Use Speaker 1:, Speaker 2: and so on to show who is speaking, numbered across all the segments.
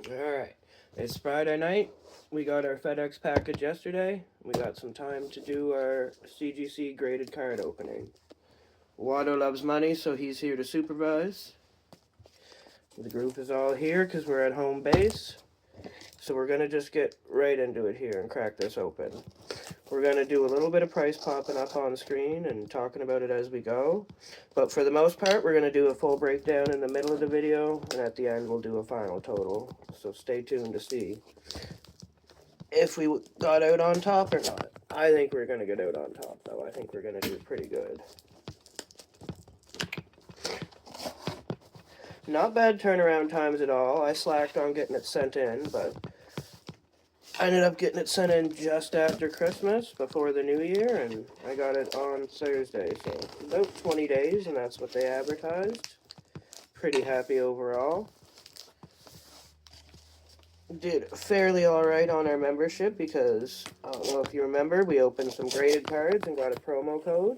Speaker 1: Alright, it's Friday night. We got our FedEx package yesterday. We got some time to do our CGC graded card opening. Watto loves money, so he's here to supervise. The group is all here because we're at home base. So we're going to just get right into it here and crack this open. We're going to do a little bit of price popping up on screen and talking about it as we go. But for the most part, we're going to do a full breakdown in the middle of the video, and at the end we'll do a final total. So stay tuned to see if we got out on top or not. I think we're going to get out on top, though. I think we're going to do pretty good. Not bad turnaround times at all. I slacked on getting it sent in, but I ended up getting it sent in just after Christmas, before the New Year, and I got it on Thursday, so about 20 days, and that's what they advertised. Pretty happy overall. Did fairly alright on our membership because, I don't know if you remember, we opened some graded cards and got a promo code.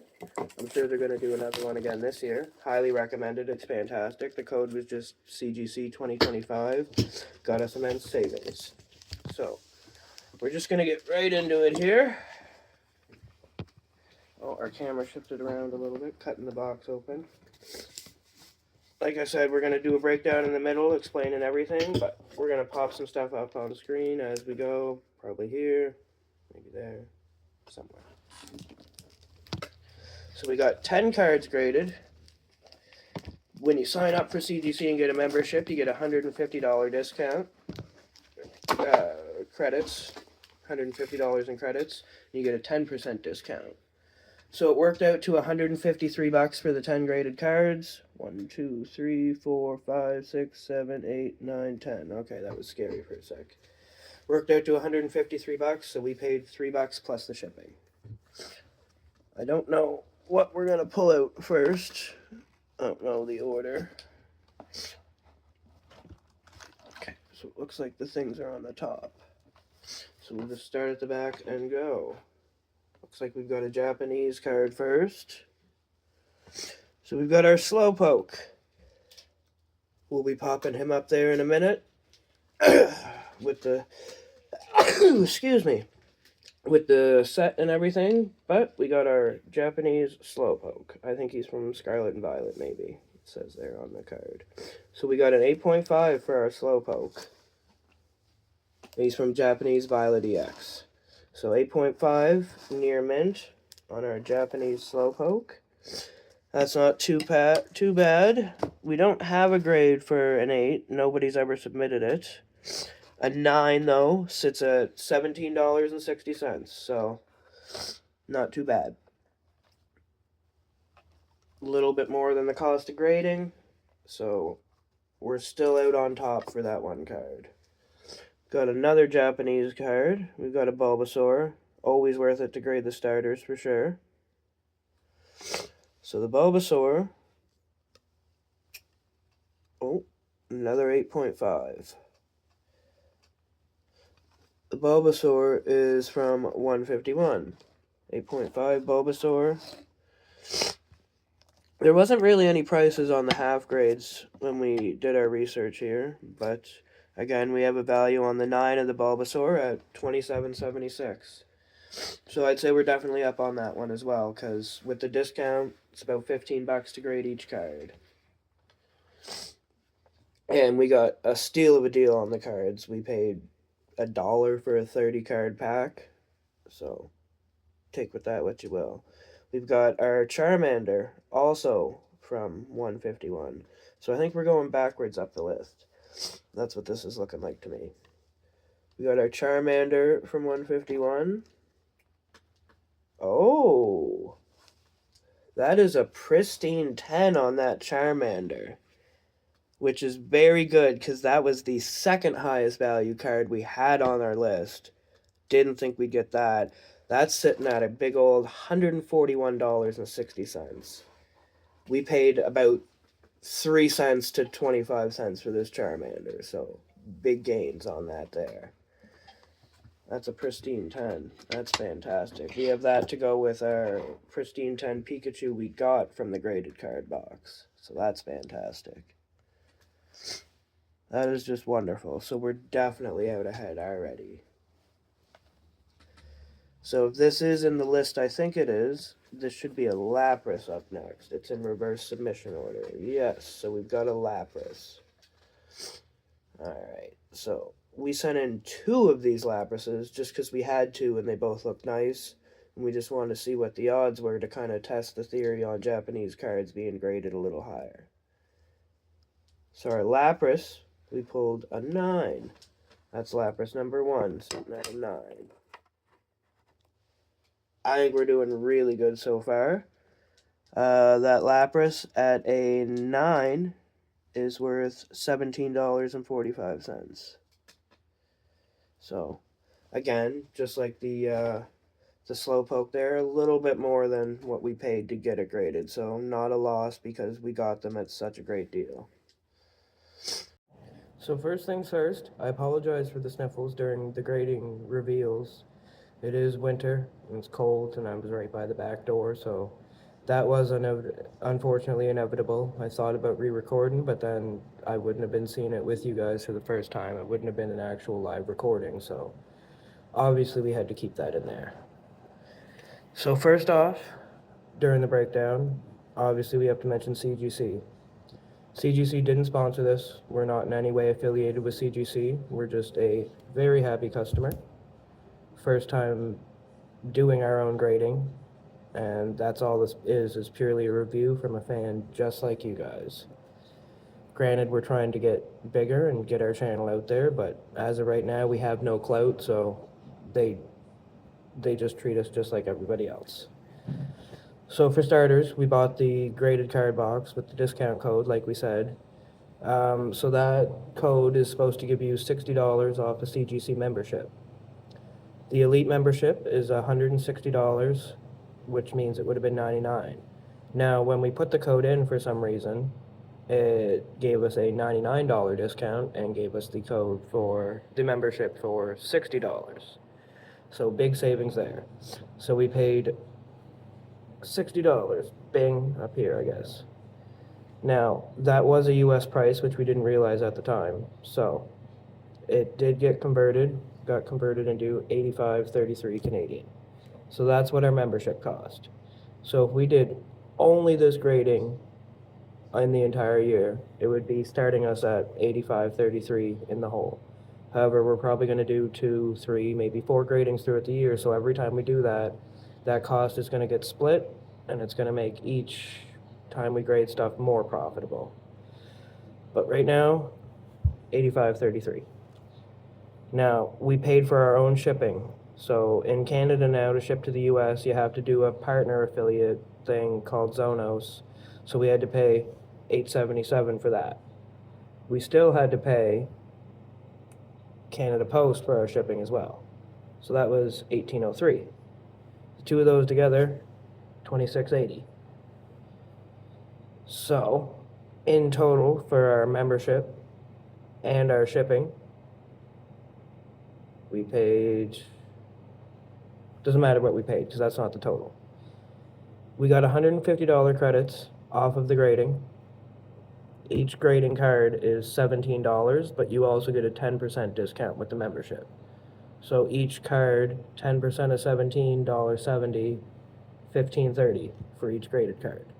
Speaker 1: I'm sure they're going to do another one again this year. Highly recommended. It's fantastic. The code was just CGC 2025. Got us immense savings. So, we're just going to get right into it here. Oh, our camera shifted around a little bit, cutting the box open. Like I said, we're going to do a breakdown in the middle, explaining everything, but we're going to pop some stuff up on screen as we go. Probably here, maybe there, somewhere. So we got 10 cards graded. When you sign up for CGC and get a membership, you get a $150 discount. Credits, $150 in credits, and you get a 10% discount. So it worked out to $153 for the 10 graded cards. 1, 2, 3, 4, 5, 6, 7, 8, 9, 10. Okay, that was scary for a sec. Worked out to $153, so we paid $3 plus the shipping. I don't know what we're gonna pull out first. I don't know the order. Okay, so it looks like the things are on the top. So we'll just start at the back and go. Looks like we've got a Japanese card first. So we've got our Slowpoke. We'll be popping him up there in a minute. With the excuse me. With the set and everything. But we got our Japanese Slowpoke. I think he's from Scarlet and Violet, maybe. It says there on the card. So we got an 8.5 for our Slowpoke. He's from Japanese Violet EX. So 8.5 near mint on our Japanese Slowpoke. That's not too bad. We don't have a grade for an 8. Nobody's ever submitted it. A 9, though, sits at $17.60. So, not too bad. A little bit more than the cost of grading. So, we're still out on top for that one card. Got another Japanese card. We've got a Bulbasaur. Always worth it to grade the starters for sure. So the Bulbasaur. Oh, another 8.5. The Bulbasaur is from 151. 8.5 Bulbasaur. There wasn't really any prices on the half grades when we did our research here, but again, we have a value on the 9 of the Bulbasaur at $27.76. So I'd say we're definitely up on that one as well, because with the discount, it's about $15 to grade each card. And we got a steal of a deal on the cards. We paid $1 for a 30 card pack. So take with that what you will. We've got our Charmander, also from 151. So I think we're going backwards up the list. That's what this is looking like to me. We got our Charmander from 151. Oh, that is a pristine 10 on that Charmander, which is very good because that was the second highest value card we had on our list. Didn't think we'd get that. That's sitting at a big old $141.60. We paid about 3 cents to 25 cents for this Charmander, so big gains on that there. That's a pristine 10. That's fantastic. We have that to go with our pristine 10 Pikachu we got from the graded card box. So that's fantastic. That is just wonderful. So we're definitely out ahead already. So if this is in the list I think it is, this should be a Lapras up next. It's in reverse submission order. Yes, so we've got a Lapras. Alright, so we sent in 2 of these Laprases just because we had to and they both look nice. And we just wanted to see what the odds were to kind of test the theory on Japanese cards being graded a little higher. So our Lapras, we pulled a 9. That's Lapras number 1, so now 9. I think we're doing really good so far. That Lapras at a 9 is worth $17.45. So, again, just like the Slowpoke there, a little bit more than what we paid to get it graded. So, not a loss because we got them at such a great deal.
Speaker 2: So first things first, I apologize for the sniffles during the grading reveals. It is winter, and it's cold, and I was right by the back door, so that was unfortunately inevitable. I thought about re-recording, but then I wouldn't have been seeing it with you guys for the first time. It wouldn't have been an actual live recording, so obviously we had to keep that in there. So first off, during the breakdown, obviously we have to mention CGC. CGC didn't sponsor this. We're not in any way affiliated with CGC. We're just a very happy customer. First time doing our own grading, and that's all this is purely a review from a fan just like you guys. Granted, we're trying to get bigger and get our channel out there, but as of right now, we have no clout, so they just treat us just like everybody else. So for starters, we bought the graded card box with the discount code, like we said. So that code is supposed to give you $60 off a CGC membership. The Elite membership is $160, which means it would have been $99. Now, when we put the code in for some reason, it gave us a $99 discount and gave us the code for the membership for $60. So big savings there. So we paid $60, bing, up here, I guess. Now, that was a US price, which we didn't realize at the time. So it did got converted into 85.33 Canadian. So that's what our membership cost. So if we did only this grading in the entire year, it would be starting us at 85.33 in the whole. However, we're probably going to do 2, 3, maybe 4 gradings throughout the year. So every time we do that, that cost is going to get split, and it's going to make each time we grade stuff more profitable. But right now, 85.33. Now, we paid for our own shipping. So in Canada now, to ship to the US, you have to do a partner affiliate thing called Zonos. So we had to pay $8.77 for that. We still had to pay Canada Post for our shipping as well. So that was $18.03. The two of those together, $26.80. So in total for our membership and our shipping, we paid, doesn't matter what we paid because that's not the total. We got $150 credits off of the grading. Each grading card is $17, but you also get a 10% discount with the membership. So each card, 10% of $17, $70, $15.30 for each graded card.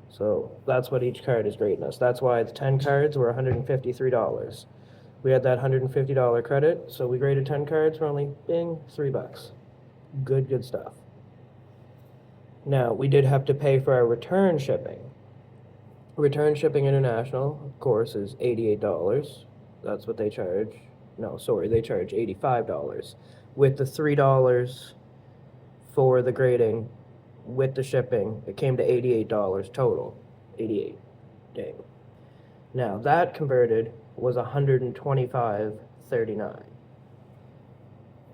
Speaker 2: So that's what each card is grading us. That's why the 10 cards were $153. We had that $150 credit, so we graded 10 cards for only, bing, $3. Good stuff. Now, we did have to pay for our return shipping. Return shipping international, of course, is $88. That's what they charge. No, sorry, they charge $85. With the $3 for the grading, with the shipping, it came to $88 total. 88. Dang. Now, that converted was $125.39.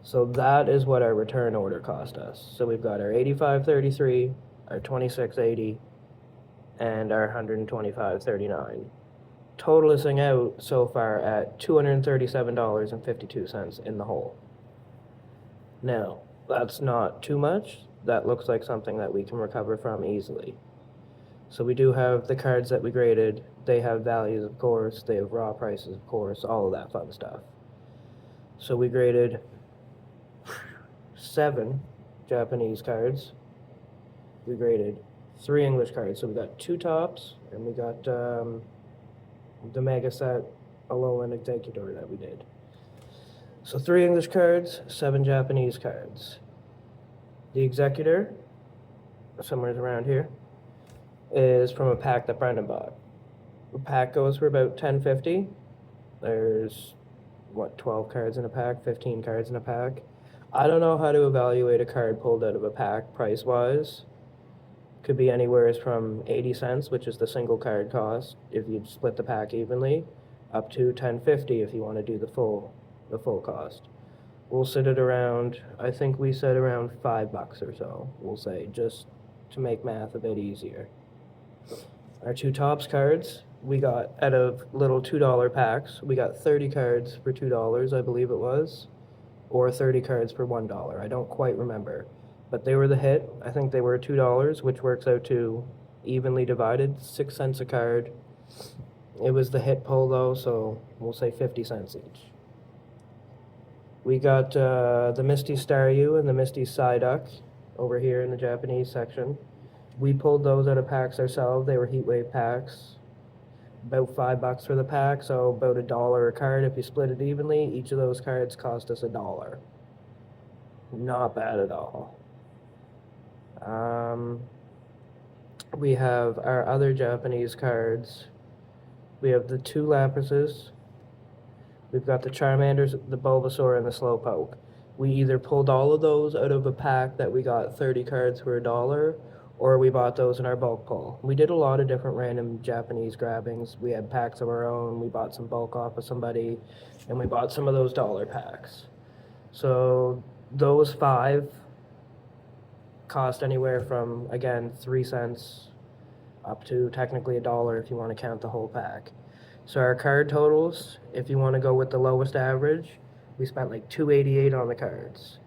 Speaker 2: So that is what our return order cost us. So we've got our $85.33, our $26.80, and our $125.39. Totaling out so far at $237.52 in the whole. Now, that's not too much. That looks like something that we can recover from easily. So we do have the cards that we graded. They have values, of course. They have raw prices, of course. All of that fun stuff. So we graded 7 Japanese cards. We graded 3 English cards. So we got 2 tops, and we got the mega set Alolan Executor that we did. So 3 English cards, 7 Japanese cards. The Executor, somewhere around here, is from a pack that Brendan bought. The pack goes for about $10.50. There's, 12 cards in a pack, 15 cards in a pack. I don't know how to evaluate a card pulled out of a pack price-wise. Could be anywhere from 80 cents, which is the single card cost, if you split the pack evenly, up to $10.50 if you want to do the full cost. We'll sit at around, I think we said around $5 or so, we'll say, just to make math a bit easier. Our 2 tops cards, we got out of little $2 packs, we got 30 cards for $2, I believe it was, or 30 cards for $1. I don't quite remember. But they were the hit. I think they were $2, which works out to evenly divided, 6 cents a card. It was the hit pull though, so we'll say 50 cents each. We got the Misty Staryu and the Misty Psyduck over here in the Japanese section. We pulled those out of packs ourselves. They were Heatwave packs. About $5 for the pack, so about $1 a card. If you split it evenly, each of those cards cost us $1. Not bad at all. We have our other Japanese cards. We have the 2 Lapises. We've got the Charmanders, the Bulbasaur, and the Slowpoke. We either pulled all of those out of a pack that we got 30 cards for $1, or we bought those in our bulk pull. We did a lot of different random Japanese grabbings. We had packs of our own, we bought some bulk off of somebody, and we bought some of those dollar packs. So those 5 cost anywhere from, again, 3 cents up to technically $1 if you want to count the whole pack. So our card totals, if you want to go with the lowest average, we spent like $2.88 on the cards.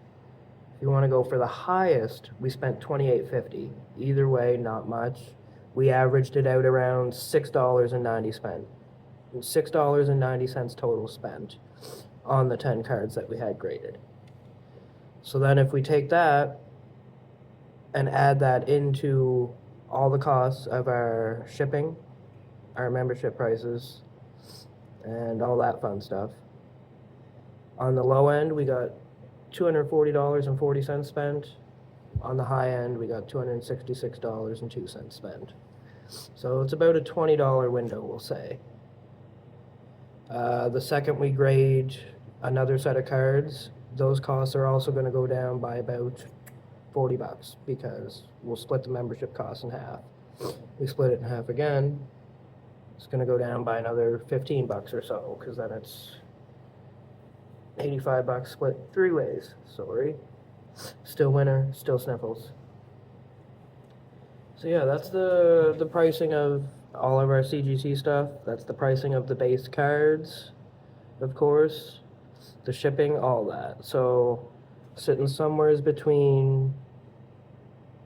Speaker 2: If you want to go for the highest, we spent $28.50. Either way, not much. We averaged it out around $6.90 $6.90 total spent on the 10 cards that we had graded. So then if we take that and add that into all the costs of our shipping, our membership prices, and all that fun stuff. On the low end, we got $240.40 spent. On the high end, we got $266.02 spent. So it's about a $20 window, we'll say. The second we grade another set of cards, those costs are also going to go down by about $40 because we'll split the membership cost in half. We split it in half again, it's going to go down by another $15 or so, because then it's $85 split 3 ways. Sorry. Still winter, still sniffles. So yeah, that's the pricing of all of our CGC stuff. That's the pricing of the base cards, of course. The shipping, all that. So sitting somewhere between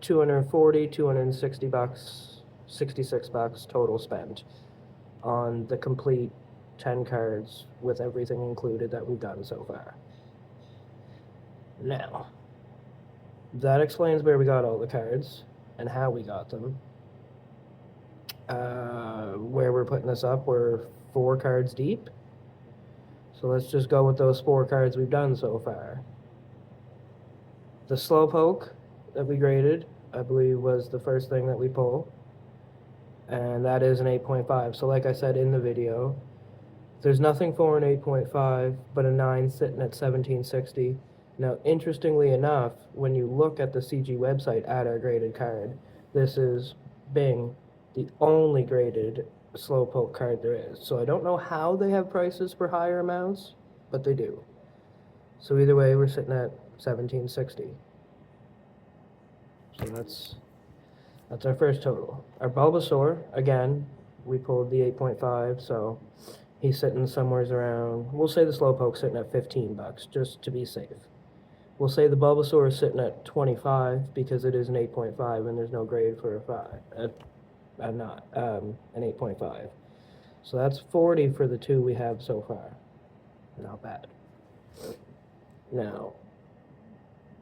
Speaker 2: $240, $260, $66 total spent on the complete 10 cards with everything included that we've done so far. Now, that explains where we got all the cards and how we got them. Where we're putting this up, we're 4 cards deep. So let's just go with those 4 cards we've done so far. The Slowpoke that we graded, I believe, was the first thing that we pulled. And that is an 8.5. So like I said in the video, there's nothing for an 8.5 but a 9 sitting at 1760. Now, interestingly enough, when you look at the CG website at our graded card, this is Bing, the only graded Slowpoke card there is. So I don't know how they have prices for higher amounts, but they do. So either way, we're sitting at 1760. So that's our first total. Our Bulbasaur, again, we pulled the 8.5, so he's sitting somewhere around, we'll say the Slowpoke's sitting at $15, just to be safe. We'll say the Bulbasaur is sitting at 25 because it is an 8.5 and there's no grade for a not an 8.5. So that's 40 for the two we have so far. Not bad. Now,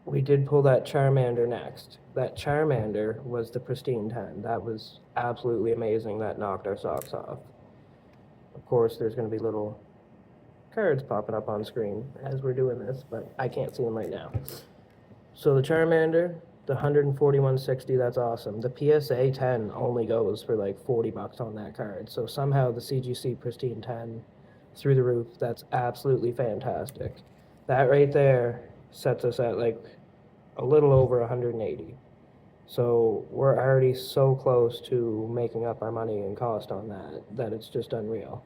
Speaker 2: we did pull that Charmander next. That Charmander was the pristine 10. That was absolutely amazing. That knocked our socks off. Of course, there's going to be little cards popping up on screen as we're doing this, but I can't see them right now. So the Charmander, the 141.60, that's awesome. The PSA 10 only goes for like $40 on that card. So somehow the CGC Pristine 10 through the roof, that's absolutely fantastic. That right there sets us at like a little over 180. So we're already so close to making up our money and cost on that it's just unreal.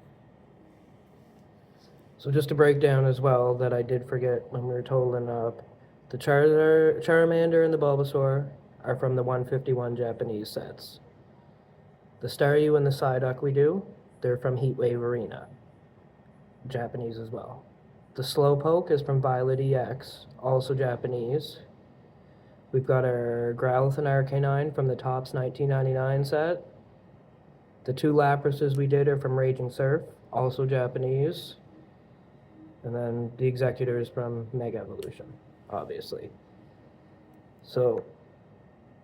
Speaker 2: So just to break down as well, that I did forget when we were totaling up, the Charmander and the Bulbasaur are from the 151 Japanese sets. The Staryu and the Psyduck we do, they're from Heatwave Arena, Japanese as well. The Slowpoke is from Violet EX, also Japanese. We've got our Growlithe and Arcanine from the Topps 1999 set. The two Laprases we did are from Raging Surf, also Japanese. And then the Executors from Mega Evolution, obviously. So,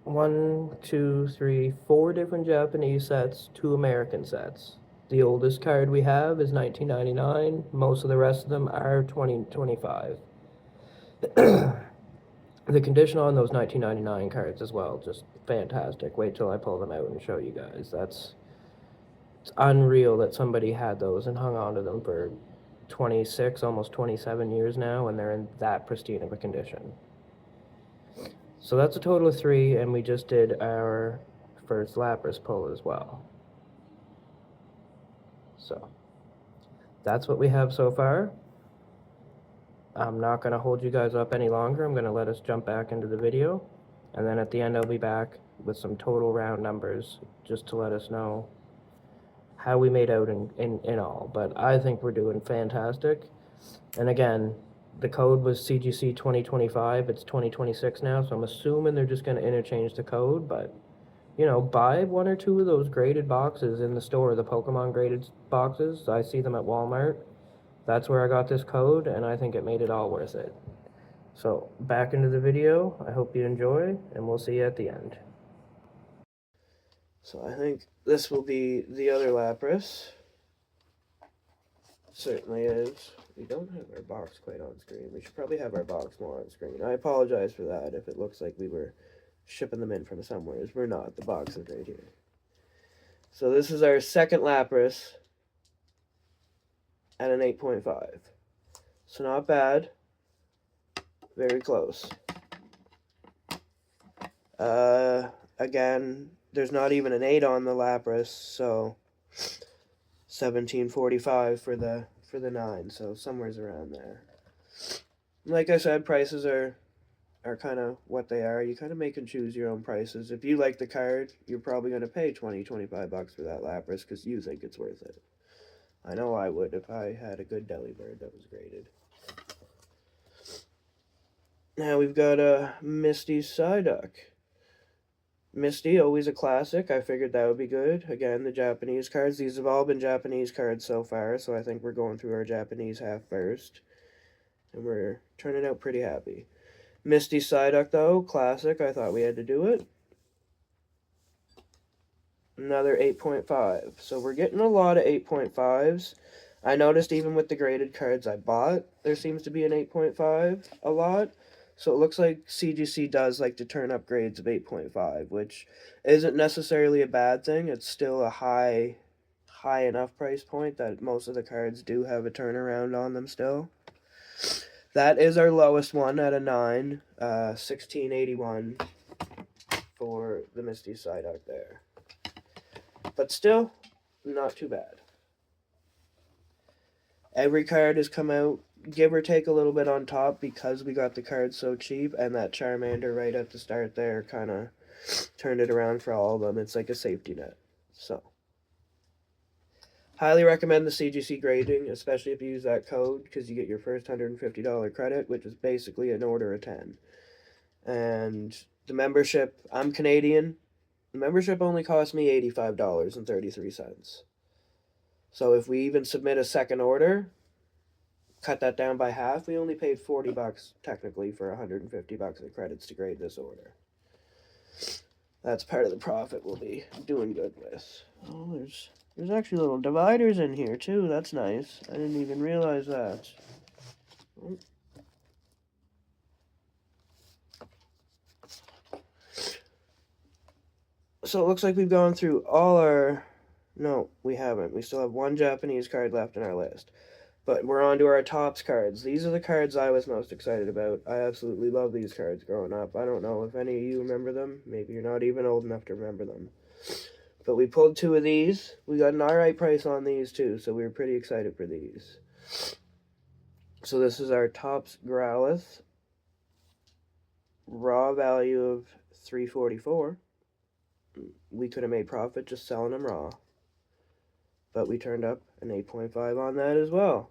Speaker 2: 1, 2, 3, 4 different Japanese sets, 2 American sets. The oldest card we have is 1999. Most of the rest of them are 2025. The condition on those 1999 cards as well, just fantastic. Wait till I pull them out and show you guys. It's unreal that somebody had those and hung on to them for 26, almost 27 years now, and they're in that pristine of a condition. So that's a total of 3, and we just did our first Lapras pull as well. So that's what we have so far. I'm not going to hold you guys up any longer. I'm going to let us jump back into the video, and then at the end I'll be back with some total round numbers just to let us know how we made out in all. But I think we're doing fantastic. And again, the code was CGC 2025. It's 2026 now, so I'm assuming they're just going to interchange the code. But, you know, buy 1 or 2 of those graded boxes in the store, the Pokemon graded boxes. I see them at Walmart. That's where I got this code, and I think it made it all worth it. So, back into the video. I hope you enjoy, and we'll see you at the end.
Speaker 1: So I think this will be the other Lapras. Certainly is. We don't have our box quite on screen. We should probably have our box more on screen. I apologize for that if it looks like we were shipping them in from somewhere. We're not. The box is right here. So this is our second Lapras at an 8.5. So not bad. Very close. Again, there's not even an 8 on the Lapras, so 17.45 for the 9, so somewhere's around there. Like I said, prices are kind of what they are. You kind of make and choose your own prices. If you like the card, you're probably going to pay $20-25 for that Lapras because you think it's worth it. I know I would if I had a good Delibird that was graded. Now we've got a Misty Psyduck. Misty, always a classic. I figured that would be good. Again, the Japanese cards. These have all been Japanese cards so far, so I think we're going through our Japanese half first. And we're turning out pretty happy. Misty Psyduck, though, classic. I thought we had to do it. Another 8.5. So we're getting a lot of 8.5s. I noticed even with the graded cards I bought, there seems to be an 8.5 a lot. So it looks like CGC does like to turn up grades of 8.5, which isn't necessarily a bad thing. It's still a high enough price point that most of the cards do have a turnaround on them still. That is our lowest one at a 9, 1681 for the Misty Psyduck there. But still, not too bad. Every card has come out, give or take a little bit on top because we got the cards so cheap, and that Charmander right at the start there kind of turned it around for all of them. It's like a safety net. So, highly recommend the CGC grading, especially if you use that code, because you get your first $150 credit, which is basically an order of 10. And the membership, I'm Canadian, The membership only cost me $85.33. So if we even submit a second order, cut that down by half, we only paid $40 technically for $150 of credits to grade this order. That's part of the profit we'll be doing good with. Oh, there's actually little dividers in here too. That's nice. I didn't even realize that. So it looks like we've gone through all our... No, we haven't. We still have one Japanese card left in our list. But we're on to our Topps cards. These are the cards I was most excited about. I absolutely love these cards growing up. I don't know if any of you remember them. Maybe you're not even old enough to remember them. But we pulled 2 of these. We got an alright price on these too, so we were pretty excited for these. So this is our Topps Growlithe. Raw value of $3.44. We could have made profit just selling them raw. But we turned up an 8.5 on that as well.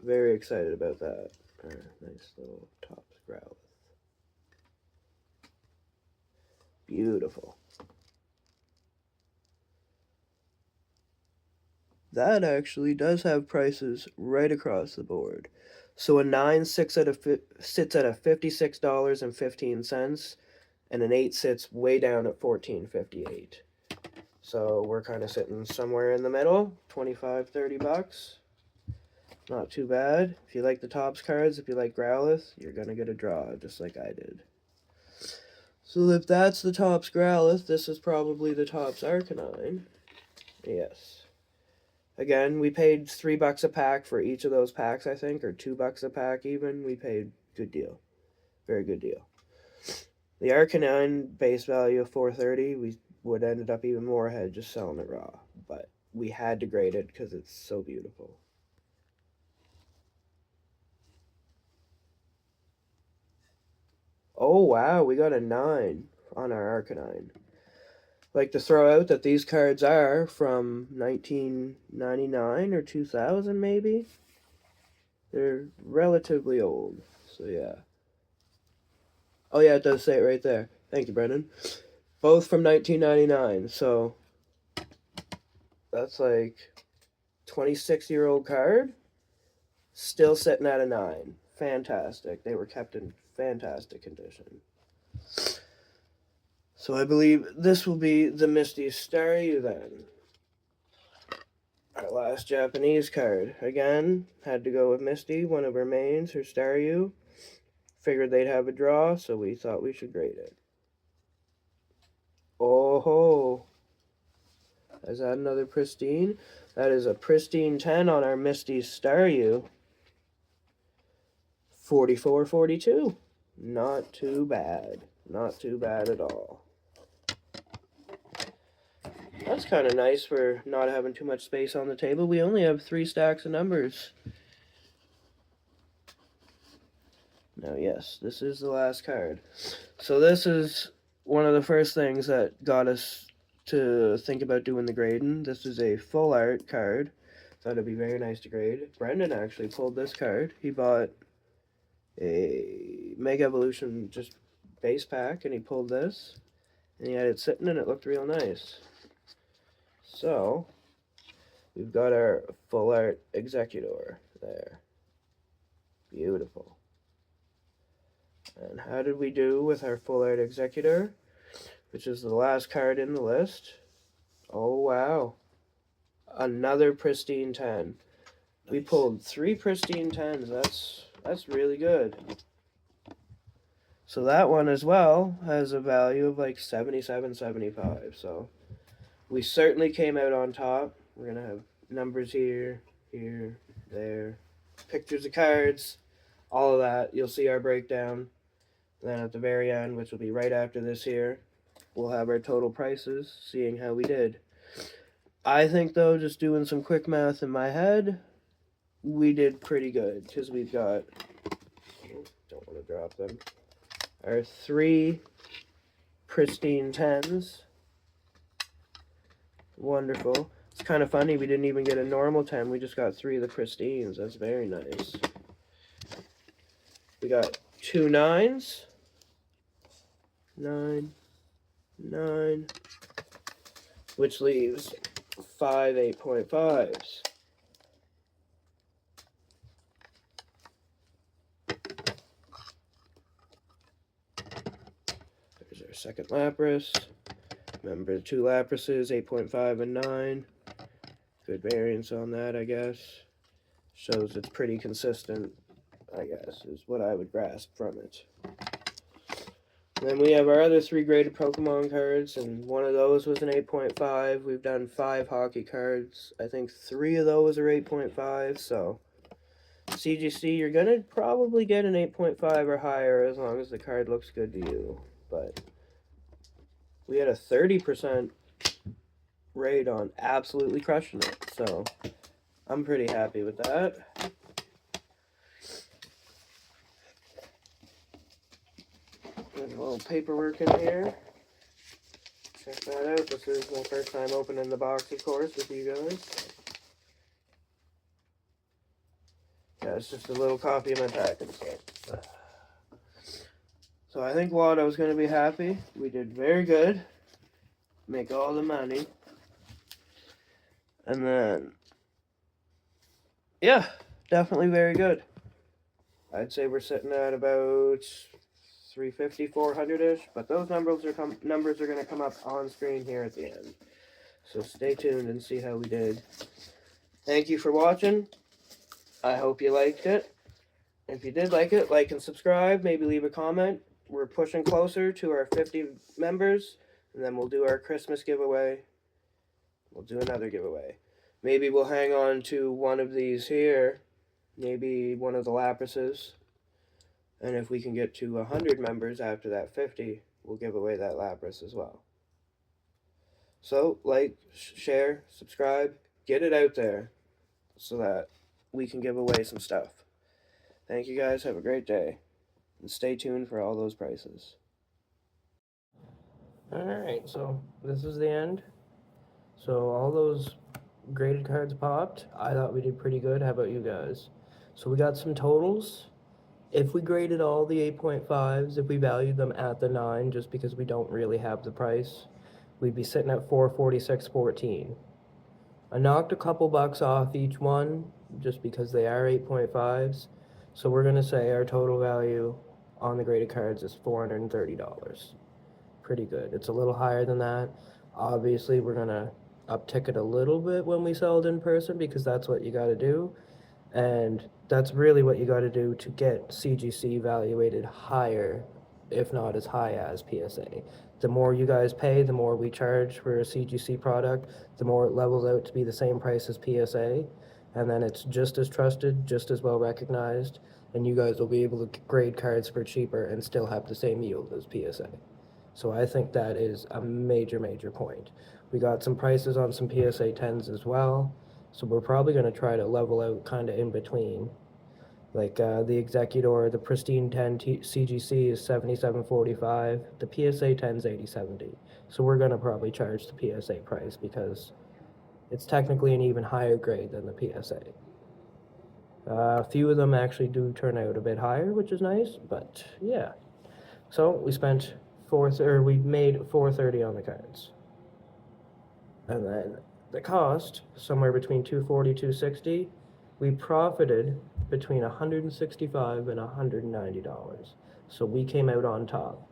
Speaker 1: Very excited about that. Nice little Topps Growlithe. Beautiful. That actually does have prices right across the board. So a 9 sits at $56.15, and an 8 sits way down at $14.58. So we're kind of sitting somewhere in the middle, $25-30. Not too bad. If you like the Topps cards, if you like Growlithe, you're gonna get a draw just like I did. So if that's the Topps Growlithe, this is probably the Topps Arcanine. Yes. Again, we paid $3 a pack for each of those packs, I think, or $2 a pack even. We paid good deal. Very good deal. The Arcanine base value of $4.30, we would ended up even more ahead just selling it raw. But we had to grade it because it's so beautiful. Oh, wow, we got a 9 on our Arcanine. Like to throw out that these cards are from 1999 or 2000 maybe. They're relatively old, so yeah. Oh yeah, it does say it right there. Thank you, Brendan. Both from 1999, so that's like 26-year-old card. Still sitting at a 9. Fantastic. They were kept in fantastic condition. So I believe this will be the Misty Staryu then. Our last Japanese card. Again, had to go with Misty, one of her mains, her Staryu. Figured they'd have a draw, so we thought we should grade it. Oh ho! Is that another pristine? That is a pristine 10 on our Misty Staryu. 44.42. Not too bad. Not too bad at all. That's kind of nice for not having too much space on the table. We only have 3 stacks of numbers. Now, yes, this is the last card. So this is one of the first things that got us to think about doing the grading. This is a full art card. Thought it'd be very nice to grade. Brendan actually pulled this card. He bought a Mega Evolution just base pack, and he pulled this. And he had it sitting, and it looked real nice. So, we've got our full art Executor there. Beautiful. And how did we do with our full art Executor, which is the last card in the list? Oh, wow. Another pristine 10. We pulled 3 pristine 10s. That's really good. So that one as well has a value of like 77.75. So we certainly came out on top. We're going to have numbers here, here, there, pictures of cards, all of that. You'll see our breakdown. And then at the very end, which will be right after this here, we'll have our total prices, seeing how we did. I think, though, just doing some quick math in my head, we did pretty good, because we've got, don't want to drop them, our 3 pristine 10s. Wonderful. It's kind of funny, we didn't even get a normal 10, we just got 3 of the pristines. That's very nice. We got 2 9s, 9, 9, which leaves 5 8.5s. There's our second Lapras. Remember, 2 Laprases, 8.5 and 9. Good variance on that, I guess. Shows it's pretty consistent, I guess, is what I would grasp from it. Then we have our other 3 graded Pokemon cards, and one of those was an 8.5. We've done 5 hockey cards. I think 3 of those are 8.5, so CGC, you're going to probably get an 8.5 or higher as long as the card looks good to you. But we had a 30% rate on absolutely crushing it, so I'm pretty happy with that. There's a little paperwork in here. Check that out. This is my first time opening the box, of course, with you guys. Yeah, it's just a little copy of my package. So I think Watto's going to be happy. We did very good. Make all the money. And then, yeah, definitely very good. I'd say we're sitting at about 350, 400-ish, but those numbers are going to come up on screen here at the end. So stay tuned and see how we did. Thank you for watching. I hope you liked it. If you did like it, like and subscribe. Maybe leave a comment. We're pushing closer to our 50 members, and then we'll do our Christmas giveaway. We'll do another giveaway. Maybe we'll hang on to one of these here. Maybe one of the Laprases. And if we can get to 100 members after that 50, we'll give away that Lapras as well. So, like, share, subscribe, get it out there so that we can give away some stuff. Thank you guys. Have a great day. And stay tuned for all those prices.
Speaker 2: Alright, so this is the end. So all those graded cards popped. I thought we did pretty good. How about you guys? So we got some totals. If we graded all the 8.5s, if we valued them at the 9, just because we don't really have the price, we'd be sitting at 446.14. I knocked a couple bucks off each one, just because they are 8.5s. So we're going to say our total value on the graded cards is $430. Pretty good. It's a little higher than that. Obviously, we're going to uptick it a little bit when we sell it in person, because that's what you got to do. And that's really what you got to do to get CGC evaluated higher, if not as high as PSA. The more you guys pay, the more we charge for a CGC product, the more it levels out to be the same price as PSA. And then it's just as trusted, just as well recognized, and you guys will be able to grade cards for cheaper and still have the same yield as PSA. So I think that is a major, major point. We got some prices on some PSA 10s as well. So we're probably going to try to level out kind of in between. Like the Executor, the Pristine 10 CGC is $77.45. The PSA 10 is $80.70. So we're going to probably charge the PSA price because it's technically an even higher grade than the PSA. A few of them actually do turn out a bit higher, which is nice, but yeah. So we made $430 on the cards. And then the cost, somewhere between $240, $260, we profited between $165 and $190. So we came out on top.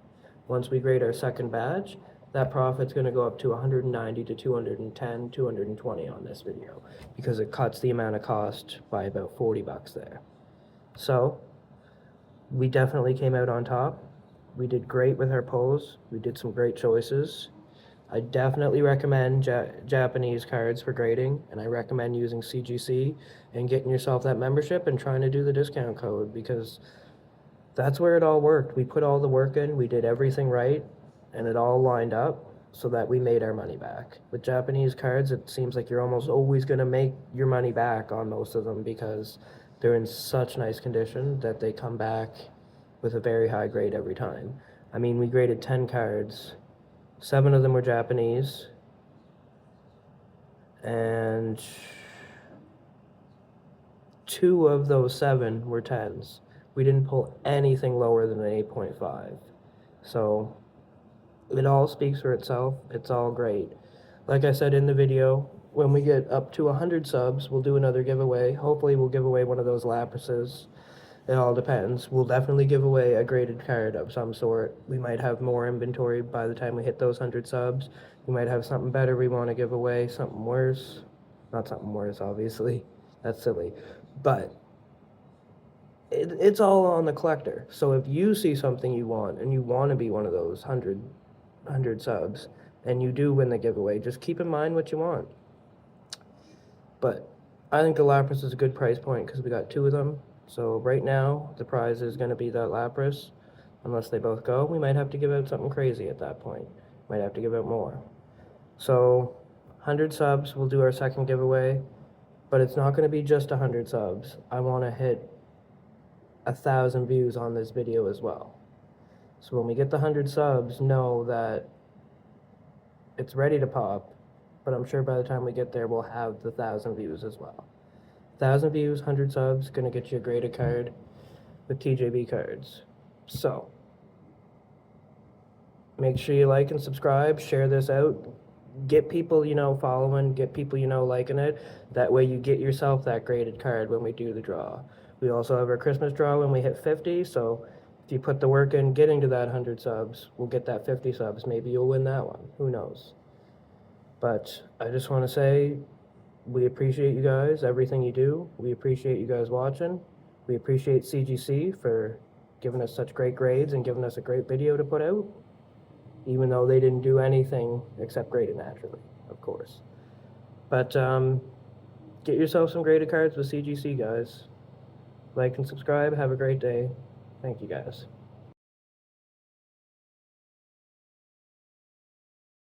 Speaker 2: Once we grade our second batch, that profit's going to go up to $190 to $210, $220 on this video, because it cuts the amount of cost by about $40 there. So we definitely came out on top. We did great with our pulls. We did some great choices. I definitely recommend Japanese cards for grading, and I recommend using CGC and getting yourself that membership and trying to do the discount code, because that's where it all worked. We put all the work in, we did everything right, and it all lined up so that we made our money back. With Japanese cards, it seems like you're almost always going to make your money back on most of them because they're in such nice condition that they come back with a very high grade every time. I mean, we graded 10 cards. 7 of them were Japanese, and 2 of those 7 were 10s. We didn't pull anything lower than an 8.5. So It all speaks for itself. It's all great. Like I said in the video, when we get up to 100 subs, we'll do another giveaway. Hopefully we'll give away one of those Lapises. It all depends. We'll definitely give away a graded card of some sort. We might have more inventory by the time we hit those 100 subs. We might have something better we want to give away, something worse. Not something worse, obviously. That's silly. But it's all on the collector. So if you see something you want and you want to be one of those 100 subs and you do win the giveaway, just keep in mind what you want. But I think the Lapras is a good price point because we got 2 of them. So right now the prize is going to be that Lapras. Unless they both go, we might have to give out something crazy at that point. Might have to give out more. So 100 subs, we'll do our second giveaway. But it's not going to be just 100 subs. I want to hit 1,000 views on this video as well. So when we get the 100 subs, know that it's ready to pop, but I'm sure by the time we get there, we'll have the 1,000 views as well. 1,000 views, 100 subs, gonna get you a graded card with TJBCards. So make sure you like and subscribe, share this out, get people following, get people liking it. That way you get yourself that graded card when we do the draw. We also have our Christmas draw when we hit 50, so if you put the work in getting to that 100 subs, we'll get that 50 subs. Maybe you'll win that one. Who knows? But I just want to say we appreciate you guys, everything you do. We appreciate you guys watching. We appreciate CGC for giving us such great grades and giving us a great video to put out, even though they didn't do anything except grade it naturally, of course. But get yourself some graded cards with CGC, guys. Like and subscribe. Have a great day. Thank you, guys.